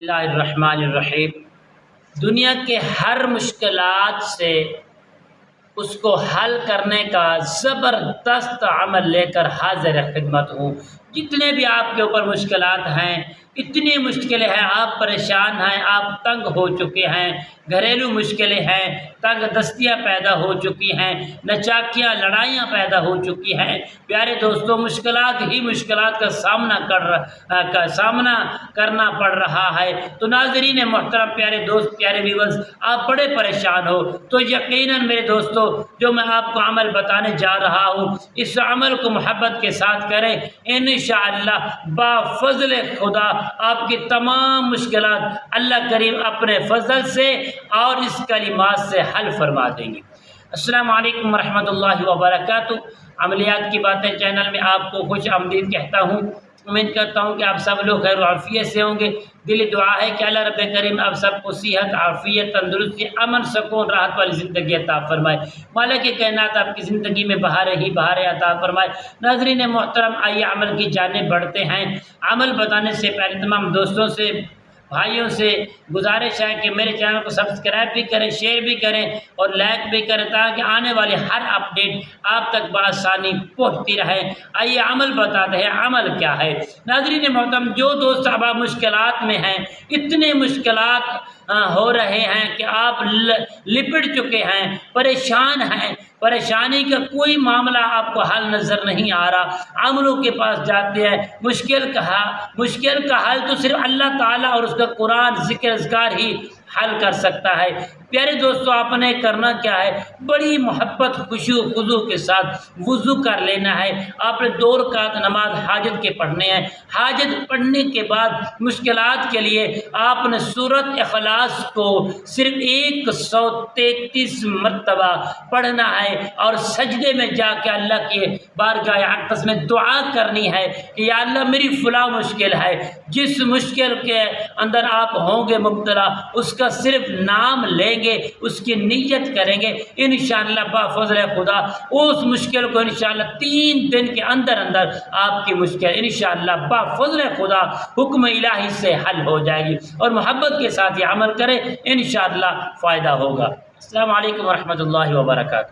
बिस्मिल्लाहिर्रहमानिर्रहीम। दुनिया के हर मुश्किलात से उसको हल करने का ज़बरदस्त अमल लेकर हाज़िर खिदमत हूँ। जितने भी आपके ऊपर मुश्किलात हैं, इतनी मुश्किलें हैं, आप परेशान हैं, आप तंग हो चुके हैं, घरेलू मुश्किलें हैं, तंग दस्तियाँ पैदा हो चुकी हैं, नचाकियाँ लड़ाइयाँ पैदा हो चुकी हैं। प्यारे दोस्तों, मुश्किलात ही मुश्किलात का सामना करना पड़ रहा है। तो नाज़रीन मोहतरम, प्यारे दोस्त, प्यारे व्यूअर्स, आप बड़े परेशान हो तो यकीनन मेरे दोस्तों, जो मैं आपको अमल बताने जा रहा हूँ, इस अमल को मोहब्बत के साथ करें। इंशाअल्लाह बाफ़ज़ल खुदा आपकी तमाम मुश्किलात अल्लाह करीम अपने फ़ज़ल से और इस कलिमात से हल फरमा देंगे। अस्सलामु अलैकुम रहमतुल्लाहि व बरकातुहू। अमलियात की बातें चैनल में आपको खुश आमदीद कहता हूँ। उम्मीद करता हूँ कि आप सब लोग खैर आफ़ियत से होंगे। दिली दुआ है कि अल्लाह रब्बे करीम आप सबको सेहत, आफ़ियत, तंदुरुस्ती, अमन, सुकून, राहत वाली ज़िंदगी अता फ़रमाए। मालिक कायनात आपकी ज़िंदगी में बहारें ही बहारें अता फ़रमाए। नाज़रीन मोहतरम, आइए अमल की जानिब बढ़ते हैं। अमल बताने से पहले तमाम दोस्तों से, भाइयों से गुजारिश है कि मेरे चैनल को सब्सक्राइब भी करें, शेयर भी करें और लाइक भी करें, ताकि आने वाली हर अपडेट आप तक बआसानी पहुँचती रहे। आइए अमल बताते हैं। अमल क्या है? नाज़रीन मोहतरम, जो दोस्त अब आप मुश्किलात में हैं, इतने मुश्किलात हो रहे हैं कि आप लिपट चुके हैं, परेशान हैं, परेशानी का कोई मामला आपको हल नज़र नहीं आ रहा, अमलों के पास जाते हैं, मुश्किल का हल तो सिर्फ अल्लाह ताला और उसका कुरान, ज़िक्र, अज़कार ही हल कर सकता है। प्यारे दोस्तों, आपने करना क्या है? बड़ी मोहब्बत, खुशू खुजू के साथ वुज़ू कर लेना है। आपने 2 रकात नमाज हाजत के पढ़ने हैं। हाजत पढ़ने के बाद मुश्किलात के लिए आपने सूरत इखलास को सिर्फ 133 मरतबा पढ़ना है और सजदे में जाके अल्लाह की बारगाह अक़दस में दुआ करनी है कि या अल्लाह, मेरी फ़लाँ मुश्किल है। जिस मुश्किल के अंदर आप होंगे मुब्तला, उसका सिर्फ नाम लेंगे, उसकी नियत करेंगे, इंशाअल्लाह बाफ़ज़ल खुदा उस मुश्किल को इंशाअल्लाह 3 दिन के अंदर अंदर आपकी मुश्किल इंशाअल्लाह बाफ़ज़ल खुदा हुक्म इलाही से हल हो जाएगी। और मोहब्बत के साथ ये अमल करें, इंशाअल्लाह फ़ायदा होगा। अस्सलामु अलैकुम व रहमतुल्लाहि व बरकातुहू।